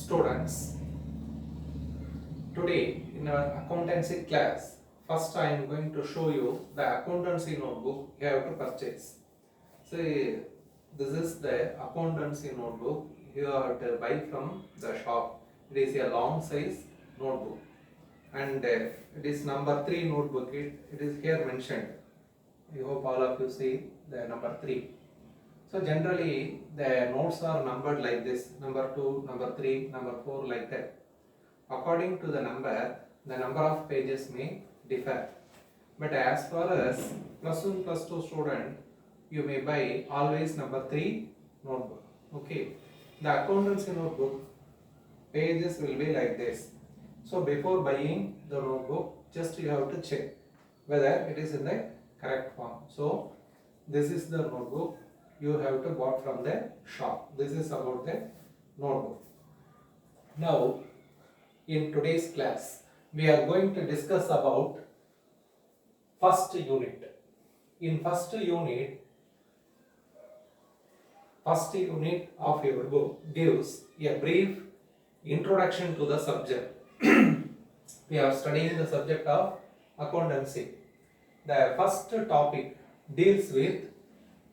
Students, today in our accountancy class, first I am going to show you the accountancy notebook you have to purchase. See, this is the accountancy notebook you have to buy from the shop. It is a long size notebook and it is number 3 notebook. It is here mentioned. I hope all of you see the number 3. So generally the notes are numbered like this, number 2, number 3, number 4, like that. According to the number of pages may differ. But as far as plus 1 plus 2 student, you may buy always number 3 notebook. Okay. The accountancy notebook pages will be like this. So before buying the notebook, just you have to check whether it is in the correct form. So this is the notebook you have to bought from the shop. This is about the notebook. Now in today's class we are going to discuss about first unit. In first unit of your book gives a brief introduction to the subject. We are studying the subject of accountancy. The first topic deals with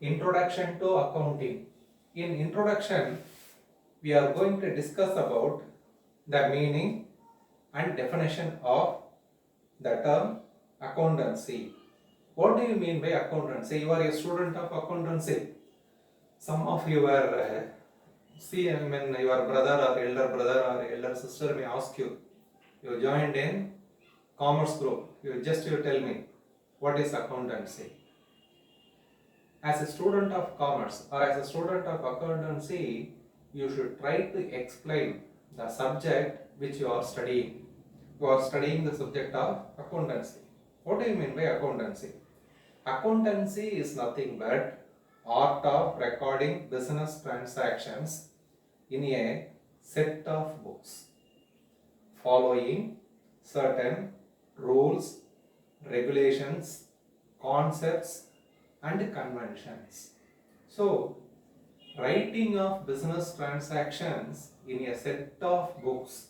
introduction to accounting. In introduction, we are going to discuss about the meaning and definition of the term accountancy. What do you mean by accountancy? You are a student of accountancy. Some of your your brother or elder sister may ask you, you joined in commerce group, you tell me, what is accountancy? As a student of commerce or as a student of accountancy, you should try to explain the subject which you are studying. You are studying the subject of accountancy. What do you mean by accountancy? Accountancy is nothing but art of recording business transactions in a set of books, following certain rules, regulations, concepts and conventions. So, writing of business transactions in a set of books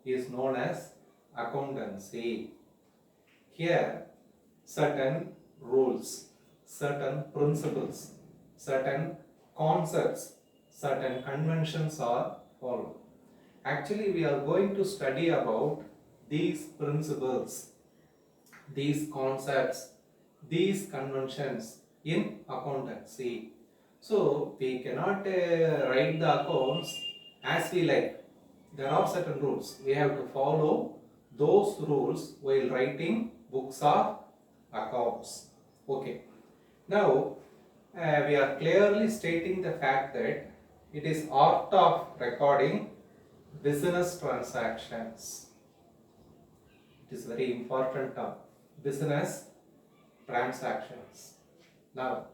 is known as accountancy. Here, certain rules, certain principles, certain concepts, certain conventions are followed. Actually, we are going to study about these principles, these concepts, these conventions in accountancy. So, we cannot write the accounts as we like. There are certain rules. We have to follow those rules while writing books of accounts. Okay. Now, we are clearly stating the fact that it is art of recording business transactions. It is very important term. Business transactions. Now,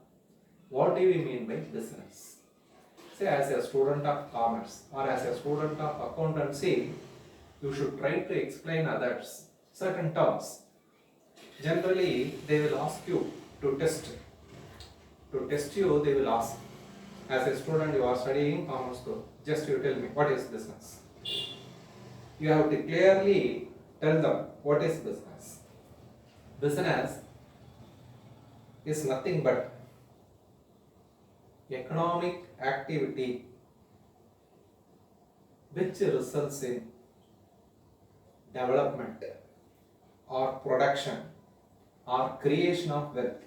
what do we mean by business? Say, as a student of commerce or as a student of accountancy, you should try to explain others certain terms. Generally, they will ask you to test. To test you, they will ask. As a student, you are studying commerce group. Just you tell me, what is business? You have to clearly tell them what is business. Business is nothing but economic activity which results in development or production or creation of wealth.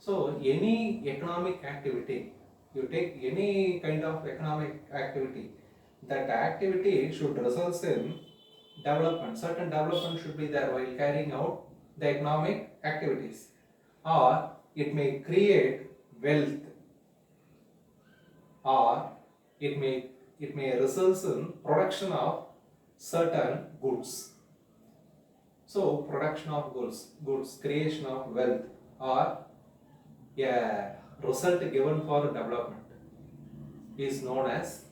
So any economic activity, you take any kind of economic activity, that activity should result in development. Certain development should be there while carrying out the economic activities, or it may create wealth, or it may result in production of certain goods. So production of goods, creation of wealth, or a result given for development is known as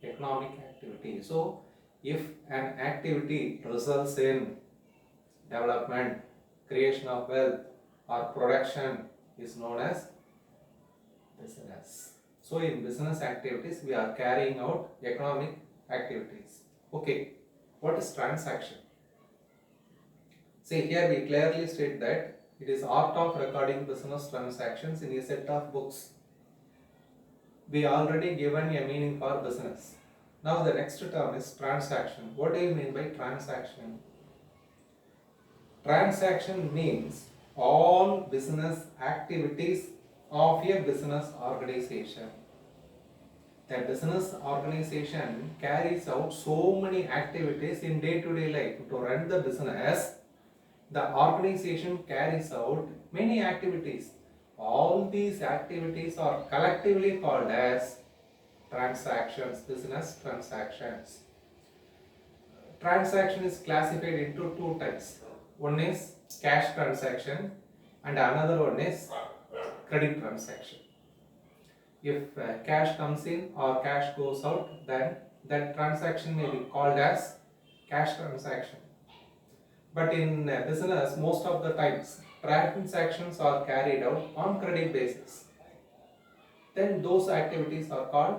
economic activity. So if an activity results in development, creation of wealth or production is known as business. So in business activities we are carrying out economic activities. Okay, what is transaction? See, here we clearly state that it is art of recording business transactions in a set of books. We already given a meaning for business. Now the next term is transaction. What do you mean by transaction? Transaction means all business activities of a business organization. The business organization carries out so many activities in day-to-day life. To run the business, the organization carries out many activities. All these activities are collectively called as transactions, business transactions. Transaction is classified into two types. One is cash transaction and another one is credit transaction. If cash comes in or cash goes out, then that transaction may be called as cash transaction. But in business, most of the times, transactions are carried out on credit basis. Then those activities are called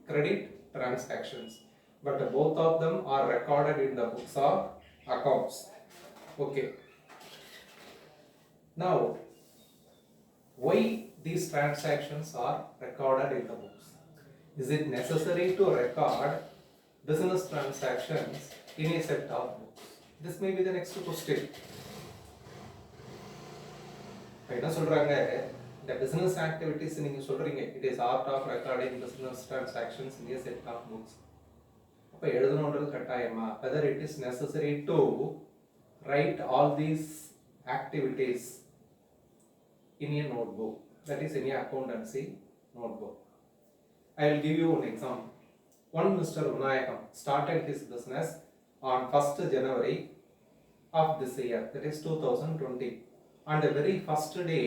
credit transactions. But both of them are recorded in the books of accounts. Okay. Now, why these transactions are recorded in the books? Is it necessary to record business transactions in a set of books? This may be the next question. என்ன சொல்றாங்க, the business activities நீங்க சொல்றீங்க, it is art of recording business transactions in a set of books. அப்ப எழுதணும்ன்றது கட்டாயமா? Whether it is necessary to write all these activities in a notebook, that is in a accountancy notebook. I will give you an example. One Mr. Vinayakam started his business on 1st January of this year, that is 2020. On the very first day,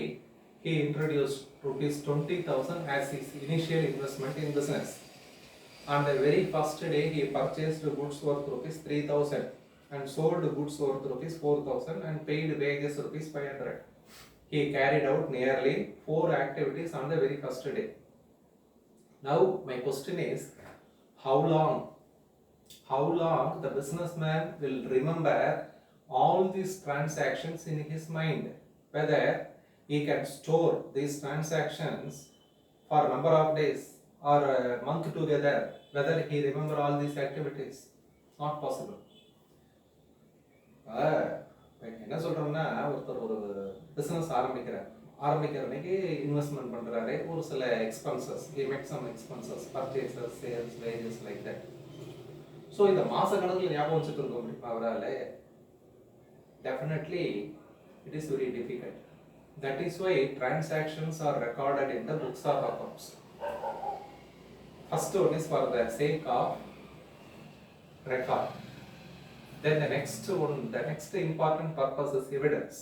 he introduced rupees 20,000 as his initial investment in business. On the very first day, he purchased goods worth rupees 3,000 and sold goods worth rupees 4,000 and paid wages rupees 500. He carried out nearly 4 activities on the very first day. Now my question is, how long the businessman will remember all these transactions in his mind? Whether he can store these transactions for a number of days or a month together, whether he remember all these activities? Not possible. என்ன சொல்றோம்னா, ஒருத்தர் ஒரு business ஆரம்பிக்கிற அன்னைக்கு investment பண்றாரு, ஒரு சில expenses, he makes some expenses, purchases, sales, wages, like that. So இந்த மாச கணக்குல ஞாபகம் வச்சுட்டு இருக்க முடியுமா அவரால? Definitely it is very difficult. That is why transactions are recorded in the books of accounts. First one is for the sake of record. Then the next important purpose is evidence.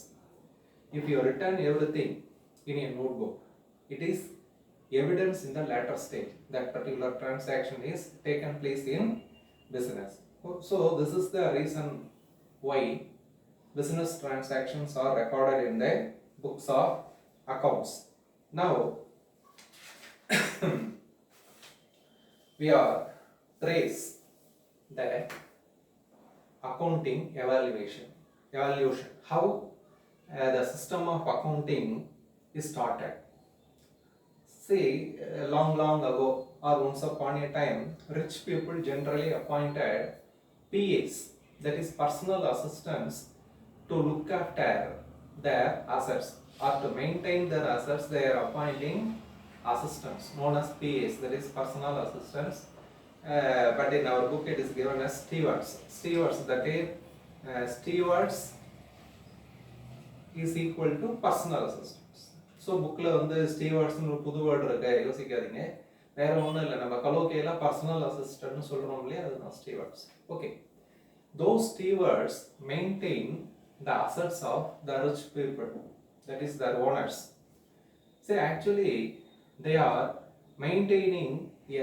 If you written everything in a notebook, it is evidence in the later stage that particular transaction is taken place in business. So this is the reason why business transactions are recorded in the books of accounts. Now we are trace the accounting evaluation. How the system of accounting is started. See, long ago or once upon a time, rich people generally appointed PAs, that is personal assistants, to look after their assets or to maintain their assets. They are appointing assistants known as PAs, that is personal assistants. But in our book it is given as stewards. That is stewards is equal to personal assistants. So bookல வந்து ஸ்டீவர்ட்ஸ்னு ஒரு புது word இருக்கு, யோசிக்காதீங்க. வேற ஒன்றும் இல்லை, நம்ம கலோக்கியில் personal அசிஸ்டன்ட்னு சொல்கிறோம் இல்லையா, அதுதான் stewards. Okay, those stewards maintain the assets of the rich people, that is their owners. See, actually they are maintaining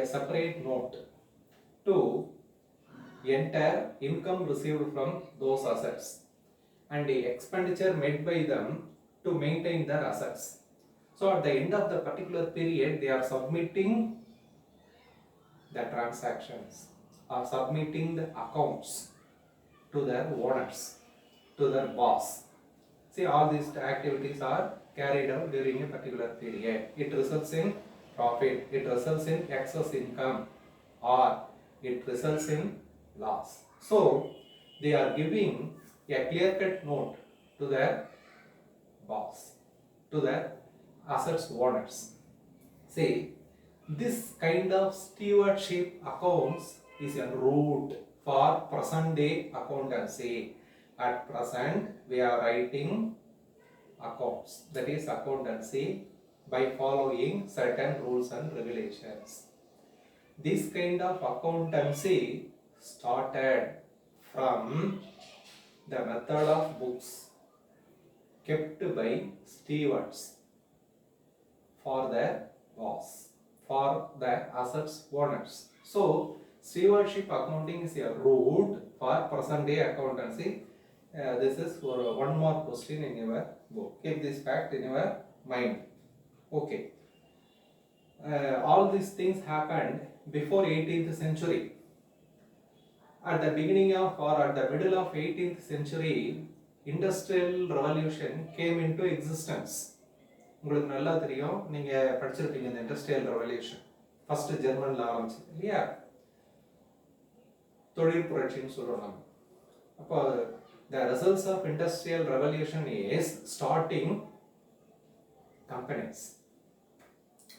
a separate note to enter income received from those assets and the expenditure made by them to maintain their assets. So at the end of the particular period, they are submitting the transactions. are submitting the accounts to their owners, to their boss. See, all these activities are carried out during a particular period. It results in profit, it results in excess income, or it results in loss. So, they are giving a clear-cut note to their boss, to their assets owners. See, this kind of stewardship accounts is a route for present day accountancy. At present, we are writing accounts, that is accountancy, by following certain rules and regulations. This kind of accountancy started from the method of books kept by stewards for their boss, for the assets owners. So, stewardship accounting is a route for present day accountancy. This is for one more question in your book. Keep this fact in your mind. Okay. All these things happened before 18th century. At the beginning of or at the middle of 18th century, industrial revolution came into existence. உங்களுக்கு நல்லா தெரியும், நீங்க படிச்சிருப்பீங்க இந்த industrial revolution. First ஜெர்மன்ல ஆரம்பிச்சது இல்லையா, தொழில் புரட்சின்னு சொல்றோம் நம்ம. அப்போ the results of industrial revolution is starting companies.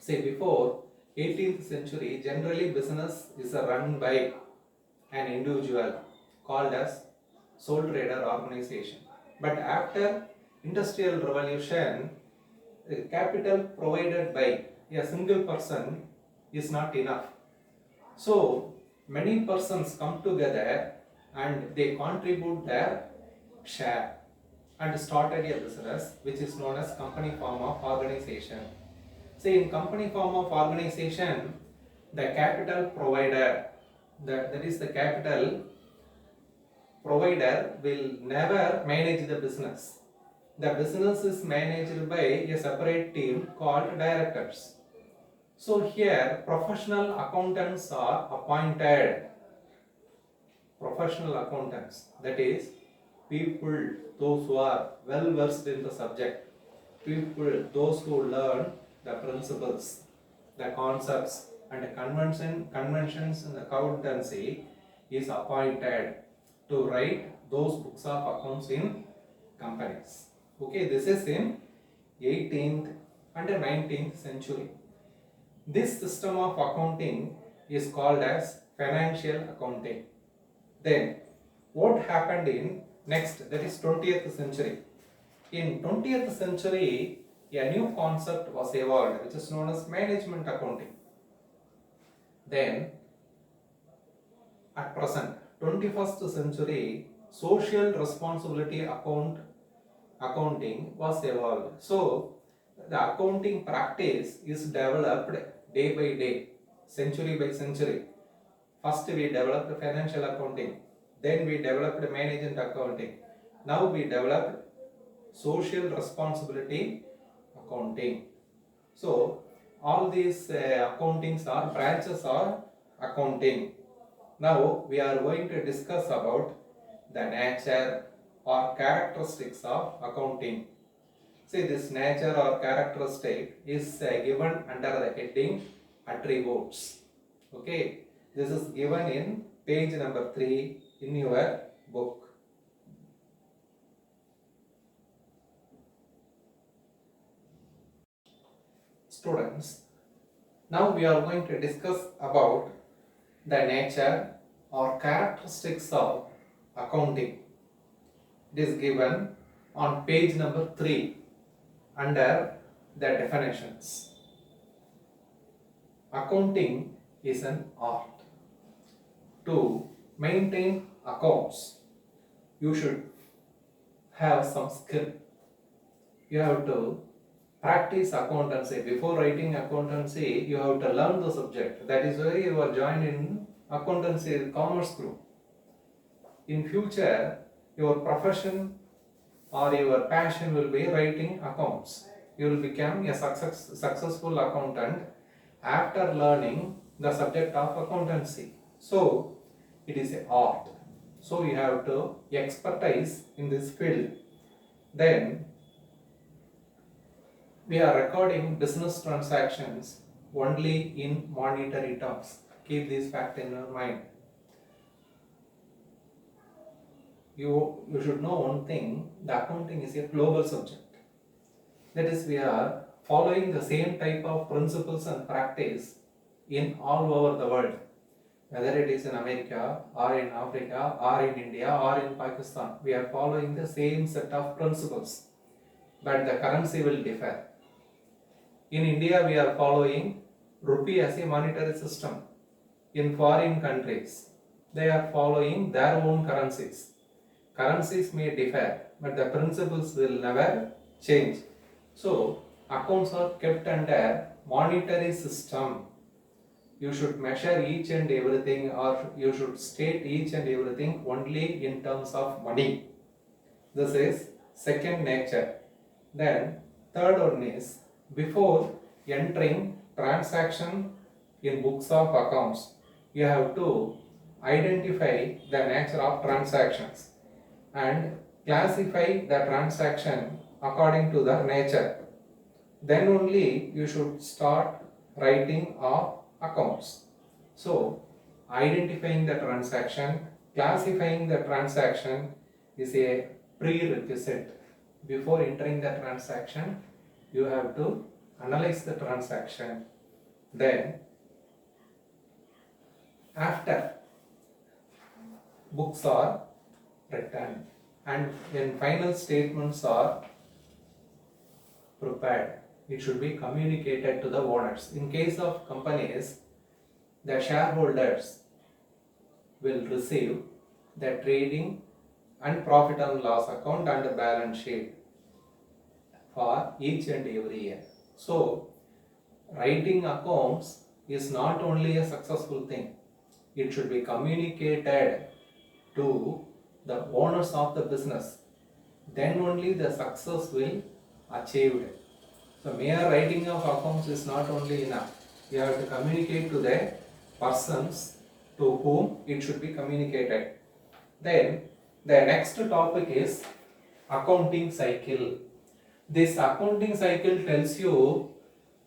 Say before 18th century, generally business is run by an individual called as sole trader organization. But after industrial revolution, capital provided by a single person is not enough. So many persons come together and they contribute their share and started a business which is known as company form of organization. So in company form of organization, the capital provider, that is the capital provider, will never manage the business. The business is managed by a separate team called directors. So here professional accountants are appointed. Professional accountants, that is people, those who are well versed in the subject, people, those who learn the principles, the concepts and the conventions in accountancy, is appointed to write those books of accounts in companies. Okay, this is in 18th and 19th century. This system of accounting is called as financial accounting. Then what happened in next, that is 20th century. In 20th century, a new concept was evolved which is known as management accounting. Then at present 21st century, social responsibility accounting was evolved. So the accounting practice is developed day by day, century by century. First we developed financial accounting, then we developed management accounting, now we developed social responsibility accounting. So all these accountings are branches of accounting. Now we are going to discuss about the nature or characteristics of accounting. See, this nature or characteristic is given under the heading attributes. Okay, this is given in page number 3 in your book. Students, now we are going to discuss about the nature or characteristics of accounting. It is given on page number 3 under the definitions. Accounting is an art. To maintain accounts, you should have some skill. You have to practice accountancy. Before writing accountancy, you have to learn the subject. That is why you are joined in accountancy commerce group. In future, your profession or your passion will be writing accounts. You will become a successful accountant after learning the subject of accountancy. So it is a art. So you have to expertise in this field. Then we are recording business transactions only in monetary terms. Keep this fact in your mind. You should know one thing, the accounting is a global subject. That is, we are following the same type of principles and practice in all over the world. Whether it is in America or in Africa or in India or in Pakistan, we are following the same set of principles, but the currency will differ. In India, we are following rupee as a monetary system. In foreign countries, they are following their own currencies. Currencies may differ, but the principles will never change. So, accounts are kept under monetary system. You should measure each and everything, or you should state each and everything only in terms of money. This is second nature. Then third one is, before entering transaction in books of accounts, you have to identify the nature of transactions and classify the transaction according to the nature. Then only you should start writing of accounts. So, identifying the transaction, classifying the transaction is a prerequisite. Before entering the transaction, you have to analyze the transaction. Then, after books are written and when final statements are prepared, it should be communicated to the owners. In case of companies, the shareholders will receive the trading and profit and loss account and the balance sheet for each and every year. So, writing accounts is not only a successful thing, it should be communicated to the owners of the business. Then only the success will achieved. So mere writing of accounts is not only enough. You have to communicate to the persons to whom it should be communicated. Then the next topic is accounting cycle. This accounting cycle tells you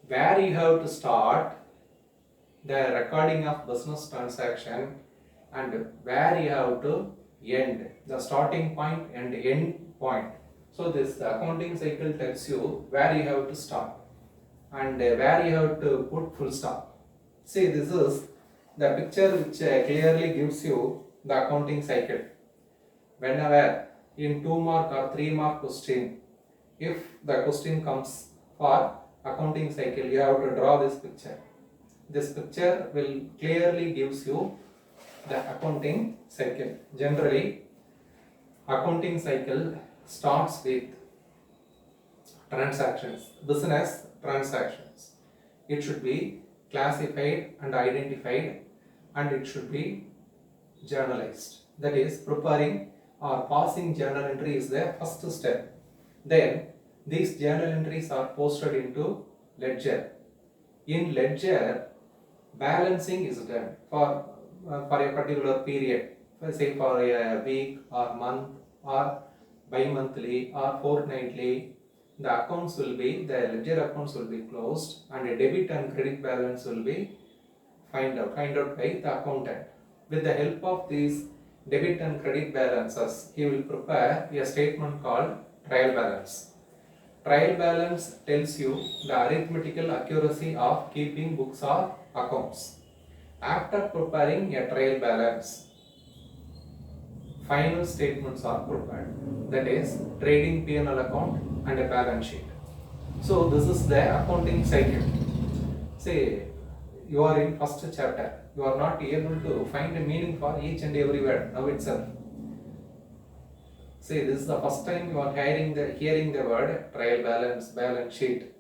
where you have to start the recording of business transaction and where you have to end, the starting point and end point. So this accounting cycle tells you where you have to start and where you have to put full stop. See, this is the picture which clearly gives you the accounting cycle. Whenever in 2 mark or 3 mark question, if the question comes for accounting cycle, you have to draw this picture. This picture will clearly gives you the accounting cycle. Generally, accounting cycle starts with transactions, business transactions. It should be classified and identified and it should be journalized. That is, preparing or passing journal entry is the first step. Then these journal entries are posted into ledger. In ledger, balancing is done for a particular period, say for a week or month or bi-monthly or fortnightly. The accounts will be, the ledger accounts will be closed and a debit and credit balance will be find out by the accountant. With the help of these debit and credit balances, he will prepare a statement called trial balance. Trial balance tells you the arithmetical accuracy of keeping books or accounts. After preparing a trial balance, final statements are prepared. That is, trading P&L account and a balance sheet. So this is the accounting cycle. Say you are in first chapter, you are not able to find a meaning for each and every word now itself. Say this is the first time you are hearing the word trial balance, balance sheet.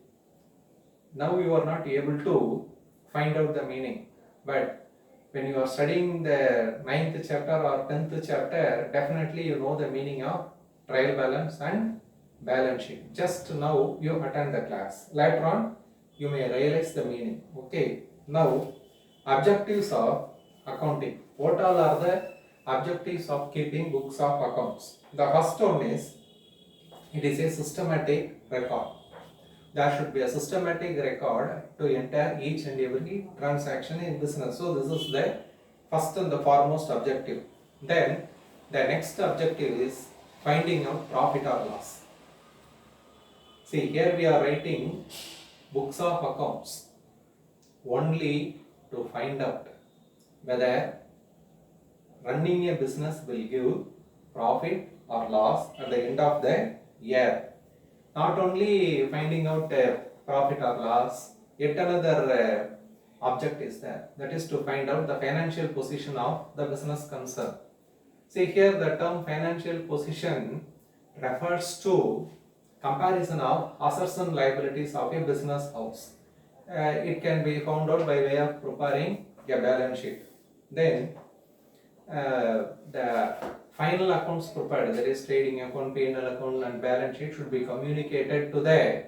Now you are not able to find out the meaning. But when you are studying the 9th chapter or 10th chapter, definitely you know the meaning of trial balance and balance sheet. Just now you attend the class. Later on you may realize the meaning. Okay. Now objectives of accounting. What all are the objectives of keeping books of accounts? The first one is, it is a systematic record. There should be a systematic record to enter each and every transaction in business. So this is the first and the foremost objective. Then the next objective is finding out profit or loss. See, here we are writing books of accounts only to find out whether running a business will give profit or loss at the end of the year. Not only finding out profit or loss, yet another object is there, that is to find out the financial position of the business concern. See, here the term financial position refers to comparison of assets and liabilities of a business house. It can be found out by way of preparing a balance sheet. Then the final accounts prepared, that is trading account, P&L account and balance sheet, should be communicated to the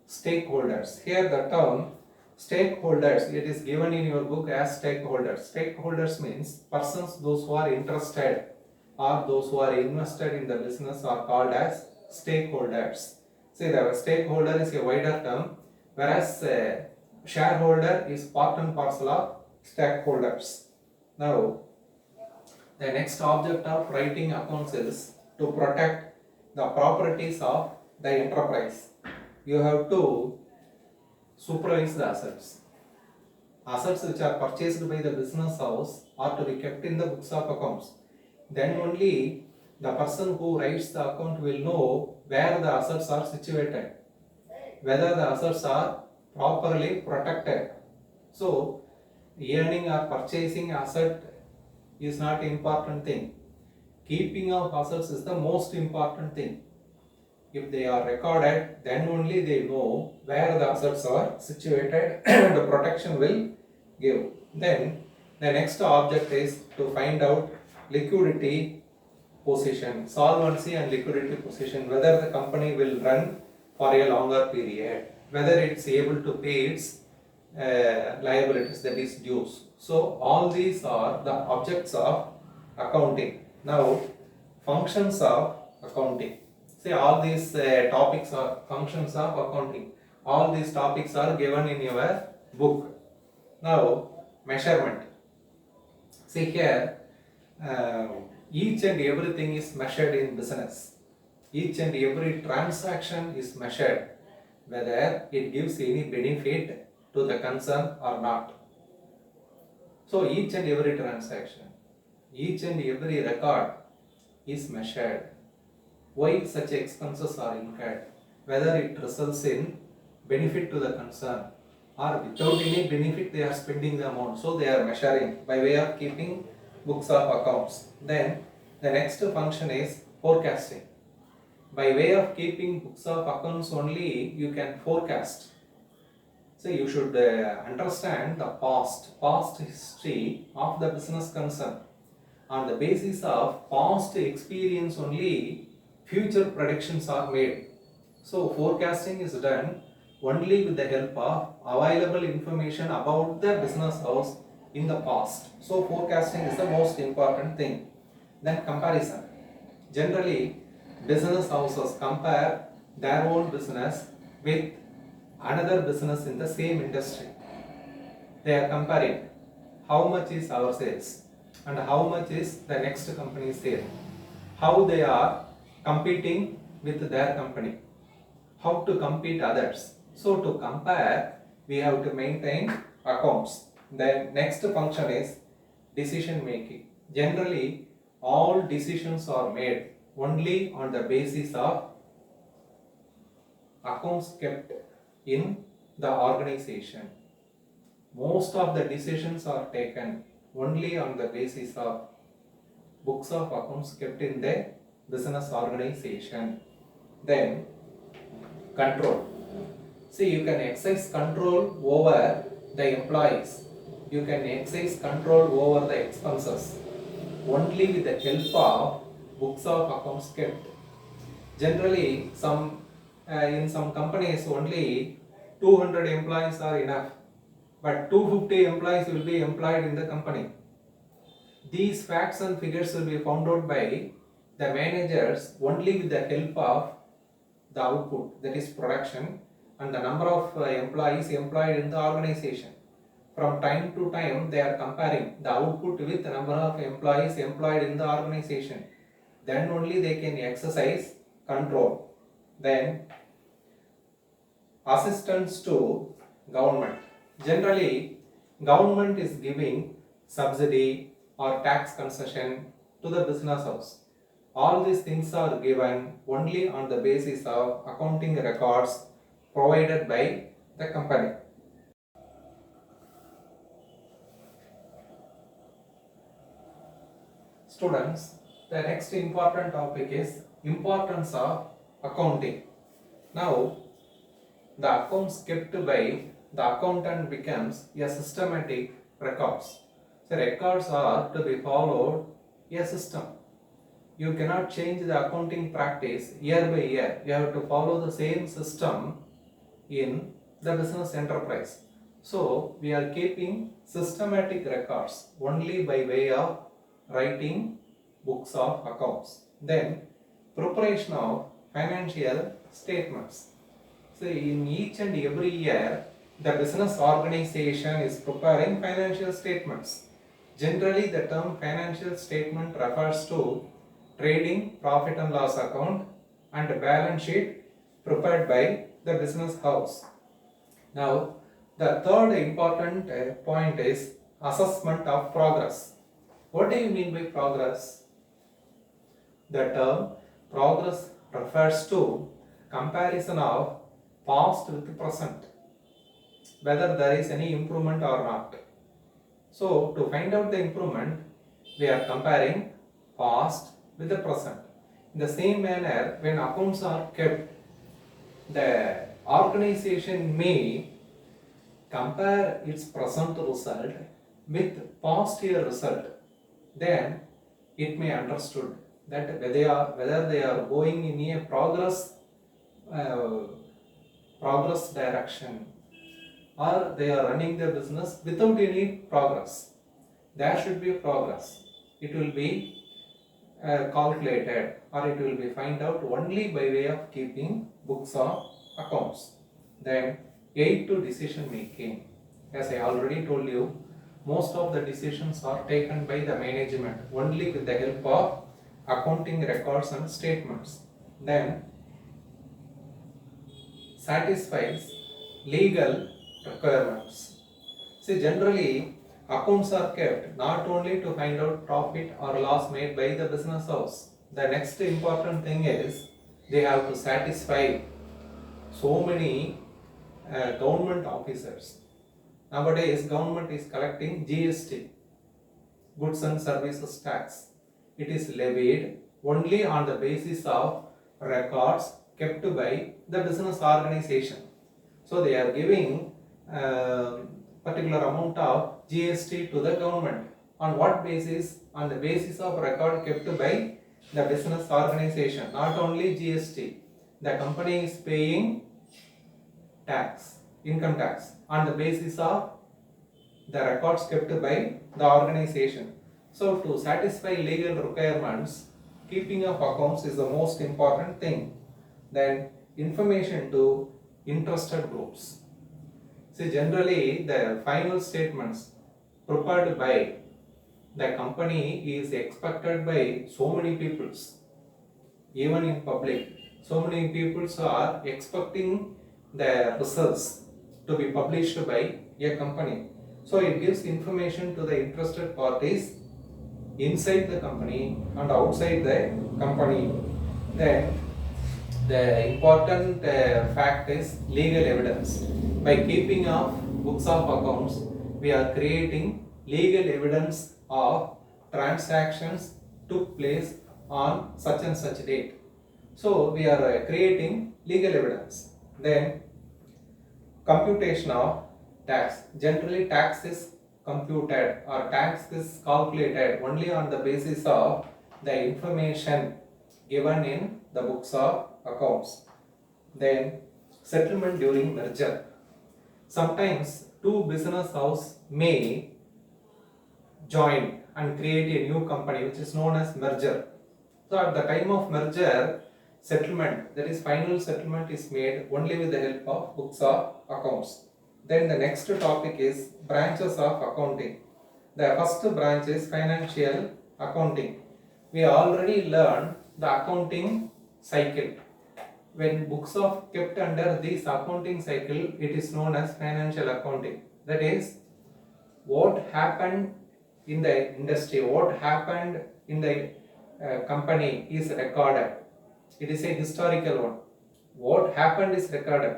stakeholders. Here the term stakeholders, it is given in your book as stakeholders. Stakeholders means persons, those who are interested or those who are invested in the business are called as stakeholders. See, the stakeholder is a wider term, whereas shareholder is part and parcel of stakeholders. Now, the next object of writing accounts is to protect the properties of the enterprise. You have to supervise the assets. Assets which are purchased by the business house are to be kept in the books of accounts. Then only the person who writes the account will know where the assets are situated, whether the assets are properly protected. So, earning or purchasing asset is not an important thing. Keeping of assets is the most important thing. If they are recorded, then only they know where the assets are situated and the protection will give. Then the next object is to find out liquidity position, solvency and liquidity position, whether the company will run for a longer period, whether it's able to pay its liabilities, that is dues. So all these are the objects of accounting. Now, functions of accounting. See, all these topics are functions of accounting. All these topics are given in your book. Now, measurement. See here, each and everything is measured in business. Each and every transaction is measured, whether it gives any benefit to the concern or not. So each and every transaction, each and every record is measured. Why such expenses are incurred, whether it results in benefit to the concern or without any benefit they are spending the amount. So they are measuring by way of keeping books of accounts. Then the next function is forecasting. By way of keeping books of accounts only, you can forecast. So you should understand the past history of the business concern. On the basis of past experience only, future predictions are made. So forecasting is done only with the help of available information about the business house in the past. So forecasting is the most important thing. Then comparison. Generally, business houses compare their own business with another business in the same industry. They are comparing how much is our sales and how much is the next company's sale, how they are competing with their company, how to compete others. So to compare, we have to maintain accounts. The next function is decision making. Generally, all decisions are made only on the basis of accounts kept in the organization. Most of the decisions are taken only on the basis of books of accounts kept in the business organization. Then control. See, you can exercise control over the employees. You can exercise control over the expenses only with the help of books of accounts kept. Generally, in some companies only 200 employees are enough, but 250 employees will be employed in the company. These facts and figures will be found out by the managers only with the help of the output, that is production, and the number of employees employed in the organization. From time to time, they are comparing the output with the number of employees employed in the organization. Then only they can exercise control. Then assistance to government. Generally, government is giving subsidy or tax concession to the business house. All these things are given only on the basis of accounting records provided by the company. Students, the next important topic is importance of accounting. Now, the accounts kept by the accountant becomes a systematic records. So records are to be followed a system. You cannot change the accounting practice year by year. You have to follow the same system in the business enterprise. So we are keeping systematic records only by way of writing books of accounts. Then preparation of financial statements. So in each and every year, the business organization is preparing financial statements. Generally, the term financial statement refers to trading profit and loss account and balance sheet prepared by the business house. Now, the third important point is assessment of progress. What do you mean by progress? The term progress refers to comparison of past with present, whether there is any improvement or not. So, to find out the improvement, we are comparing past with the present. In the same manner, when accounts are kept, the organization may compare its present result with past year result. Then it may understood that whether they are going in a progress direction, or they are running their business without any progress. There should be progress. It will be calculated, or it will be find out only by way of keeping books of accounts. Then aid to decision making. As I already told you, most of the decisions are taken by the management only with the help of accounting records and statements. Then satisfies legal requirements. See, generally accounts are kept not only to find out profit or loss made by the business house. The next important thing is they have to satisfy so many government officers. Nowadays, government is collecting GST, goods and services tax. It is levied only on the basis of records kept by the business organization. So they are giving particular amount of GST to the government. On what basis? On the basis of record kept by the business organization. Not only GST, the company is paying tax, income tax, on the basis of the records kept by the organization. So to satisfy legal requirements, keeping of accounts is the most important thing. Then information to interested groups. See, generally the final statements prepared by the company is expected by so many peoples, even in public. So many peoples are expecting the results to be published by a company. So it gives information to the interested parties inside the company and outside the company. Then the important fact is legal evidence. By keeping of books of accounts, we are creating legal evidence of transactions took place on such and such date. So we are creating legal evidence. Then computation of tax. Generally tax is computed or tax is calculated only on the basis of the information given in the books of accounts. Then settlement during merger. Sometimes two business houses may join and create a new company, which is known as merger. So at the time of merger, settlement, that is final settlement, is made only with the help of books of accounts. Then the next topic is branches of accounting. The first branch is financial accounting. We already learned the accounting cycle. When books are kept under this accounting cycle, it is known as financial accounting. That is, what happened in the industry, what happened in the company is recorded. It is a historical one. What happened is recorded.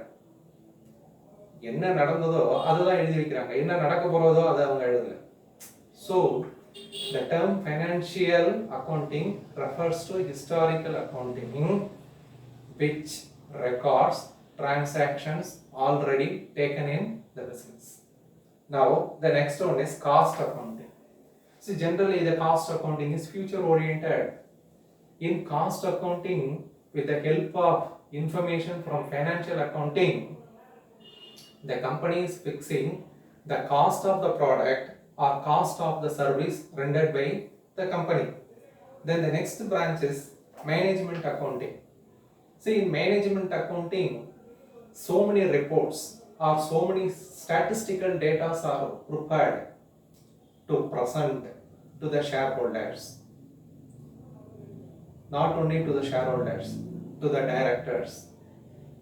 என்ன நடந்ததோ அதுதான் எழுதி வைக்கிறாங்க, என்ன நடக்க போறதோ அதை அவங்க எழுதல. So the term financial accounting refers to historical accounting, which records transactions already taken in the business. Now the next one is cost accounting. See, generally the cost accounting is future oriented. In cost accounting, with the help of information from financial accounting, the company is fixing the cost of the product or cost of the service rendered by the company. Then the next branch is management accounting. See, in management accounting, so many reports or so many statistical data are prepared to present to the shareholders. Not only to the shareholders, to the directors.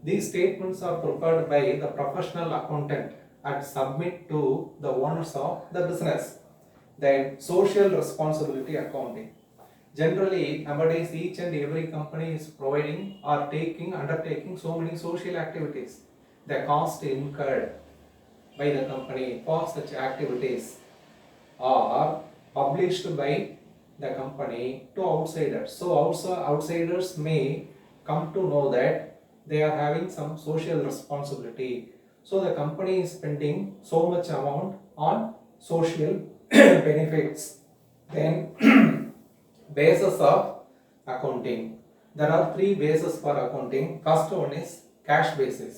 These statements are prepared by the professional accountant and submit to the owners of the business. Then social responsibility accounting. Generally, nowadays each and every company is providing or undertaking so many social activities. The cost incurred by the company for such activities are published by the company to outsiders. So also outsiders may come to know that they are having some social responsibility. So the company is spending so much amount on social benefits. Then basis of accounting. There are three bases for accounting. First one is cash basis.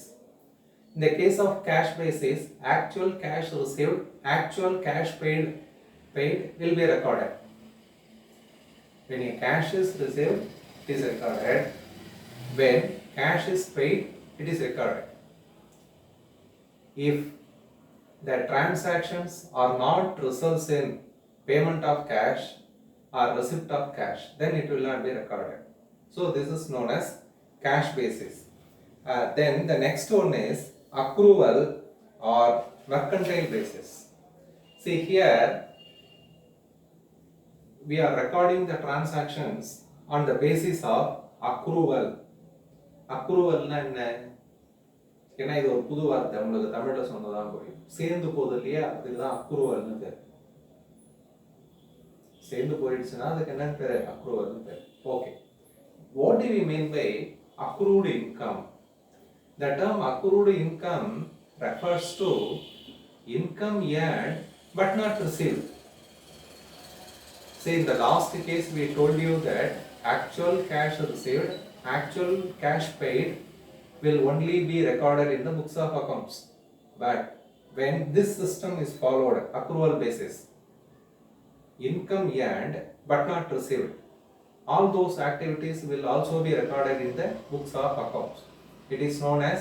In the case of cash basis, actual cash received, actual cash paid will be recorded. When a cash is received, it is recorded. When cash is paid, it is recorded. If the transactions are not results in payment of cash or receipt of cash, then it will not be recorded. So this is known as cash basis. Then the next one is accrual or mercantile basis. See, here we are recording the transactions on the basis of accrual. அக்ரூவல்னா என்ன? ஏன்னா இது ஒரு புது வார்த்தை, உங்களுக்கு தமிழ்ல சொன்னதான் புரியும். சேர்ந்து போகுது இல்லையா, அதுக்குதான் அக்ரூவல்னு பேர். சேர்ந்து போயிடுச்சுன்னா அதுக்கு என்னன்னு பேரு? அக்ரூவல்னு பேர். Okay, what do we mean by accrued income? The term accrued income refers to income earned but not received. See, in the last case we told you that actual cash received, actual cash paid will only be recorded in the books of accounts. But when this system is followed, accrual basis, income earned but not received, all those activities will also be recorded in the books of accounts. It is known as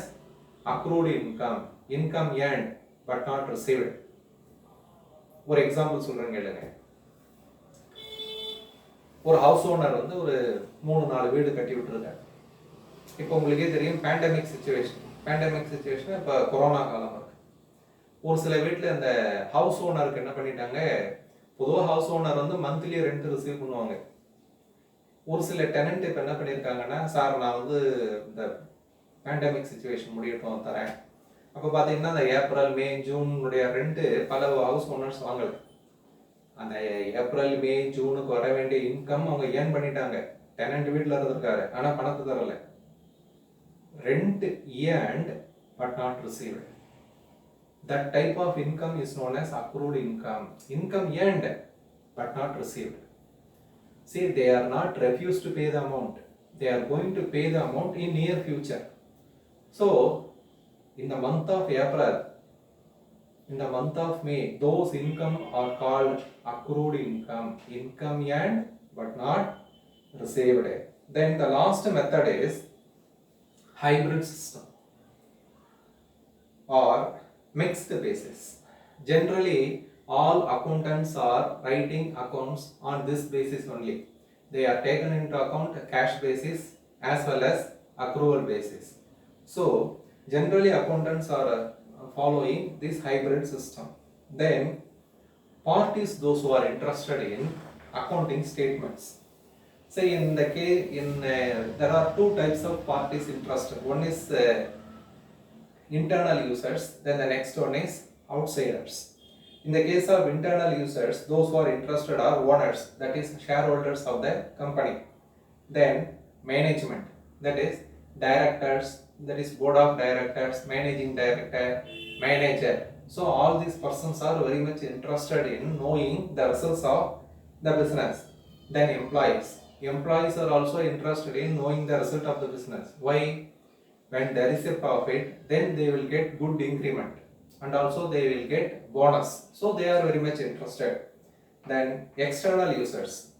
accrued income, income earned but not received. ஒரு example சொல்றேங்க இல்லைங்க. ஒரு house owner வந்து ஒரு 3-4 வீடு கட்டி விட்டுருக்காரு. இப்போ உங்களுக்கே தெரியும் பேண்டமிக் சுச்சுவேஷன் இப்போ கொரோனா காலம் இருக்கு. ஒரு சில வீட்டில் அந்த ஹவுஸ் ஓனருக்கு என்ன பண்ணிட்டாங்க, பொதுவாக ஹவுஸ் ஓனர் வந்து மந்த்லி ரெண்ட் ரிசீவ் பண்ணுவாங்க. ஒரு சில டெனண்ட் இப்போ என்ன பண்ணியிருக்காங்கன்னா, சார் நான் வந்து இந்த பேண்டமிக் சுச்சுவேஷன் முடியட்டும் தரேன். அப்போ பார்த்தீங்கன்னா இந்த ஏப்ரல் மே ஜூனுடைய ரெண்ட்டு பல ஹவுஸ் ஓனர்ஸ் வாங்கலை. அந்த ஏப்ரல் மே ஜூனுக்கு வர வேண்டிய இன்கம் அவங்க ஏர்ன் பண்ணிட்டாங்க. டெனண்ட் வீட்டில் இருந்திருக்காரு, ஆனால் பணத்தை தரல. Rent earned but not received. That type of income is known as accrued income. Income earned but not received. See, they are not refused to pay the amount. They are going to pay the amount in near future. So, in the month of April, in the month of May, those income are called accrued income. Income earned but not received. Then the last method is hybrid system or mixed basis. Generally, all accountants are writing accounts on this basis only. They are taken into account cash basis as well as accrual basis. So, generally accountants are following this hybrid system. Then, parties those who are interested in accounting statements. Say in the case, there are two types of parties interested. One is internal users, then the next one is outsiders. In the case of internal users, those who are interested are owners, that is shareholders of the company. Then management, that is directors, that is board of directors, managing director, manager. So all these persons are very much interested in knowing the results of the business. Then employees. Employees are also interested in knowing the result of the business. Why? When there is a profit, then they will get good increment and also they will get bonus. So they are very much interested. Then external users.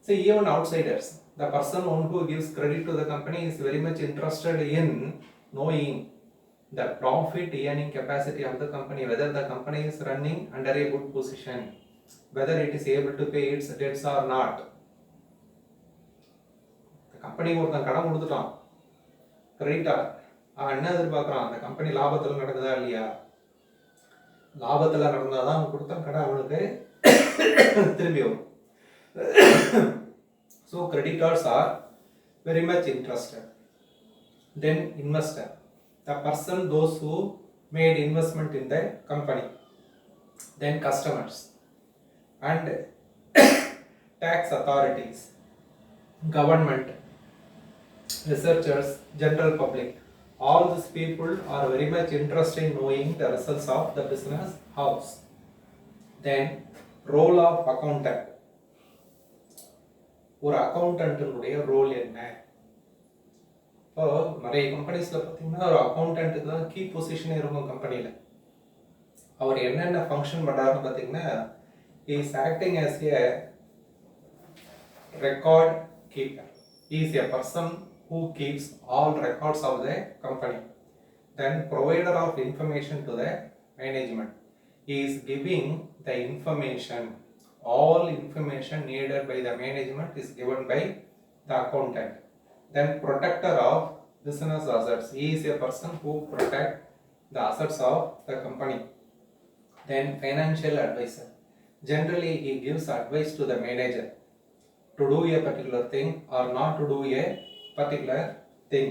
See, even outsiders, the person who gives credit to the company is very much interested in knowing the profit earning capacity of the company, whether the company is running under a good position, whether it is able to pay its debts or not. The company ஒருத்தன் கடன் கொடுத்துட்டான் கரெக்டா, அவன் என்ன எதிர்பார்க்குறான், அந்த company லாபத்தில் நடக்குதா இல்லையா, லாபத்தில் நடந்தால் தான் அவன் கொடுத்த கடன் அவனுக்கு திரும்பி வரும். So creditors are very much interested. Then investor, the person those who made investment in the company. Then customers and tax authorities, government, researchers, general public. All these people are very much interested in knowing the results of the business house. Then role of accountant. ஒரு அக்கௌண்டன்ட்டுடைய role என்ன? இப்போ நிறைய கம்பெனிஸில் பார்த்தீங்கன்னா ஒரு அக்கௌண்டன்ட்டுக்கு தான் key பொசிஷனே இருக்கும் கம்பெனியில். அவர் என்னென்ன ஃபங்க்ஷன் பண்ணுறாருன்னு பார்த்தீங்கன்னா, is acting as a record keeper. Is a person who keeps all records of the company. Then provider of information to the management. He is giving the information. All information needed by the management is given by the accountant. Then protector of business assets. He is a person who protects the assets of the company. Then financial advisor. Generally he gives advice to the manager to do a particular thing or not to do a particular thing.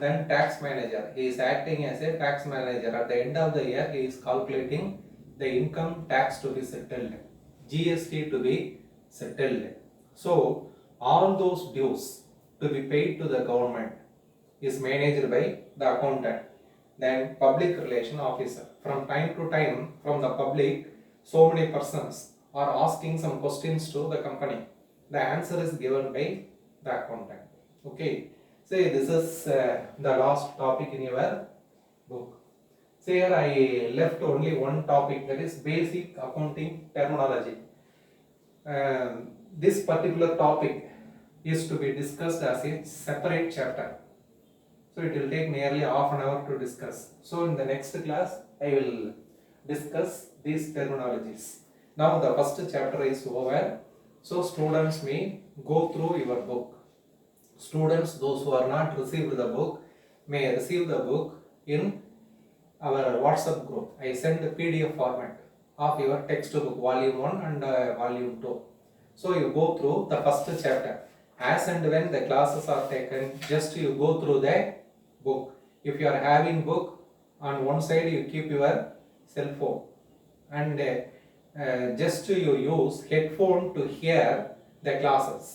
Then tax manager, he is acting as a tax manager. At the end of the year he is calculating the income tax to be settled, GST to be settled. So all those dues to be paid to the government is managed by the accountant. Then public relation officer, from time to time from the public so many persons are asking some questions to the company. The answer is given by the accountant. Okay, so this is the last topic in your book. So here I left only one topic, that is basic accounting terminology. This particular topic is to be discussed as a separate chapter. So it will take nearly half an hour to discuss. So in the next class I will discuss these terminologies. Now the first chapter is over. So students may go through your book. Students, those who are not received the book, may receive the book in our WhatsApp group. I send the PDF format of your textbook volume 1 and volume 2. So you go through the first chapter. As and when the classes are taken, just you go through the book. If you are having book, on one side you keep your cell phone and just you use headphone to hear the classes.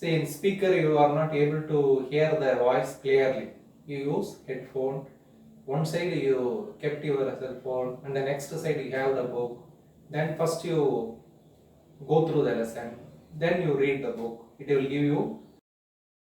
See, in speaker you are not able to hear the voice clearly. You use headphone. One side you kept your cell phone and the next side you have the book. Then first you go through the lesson. Then you read the book. It will give you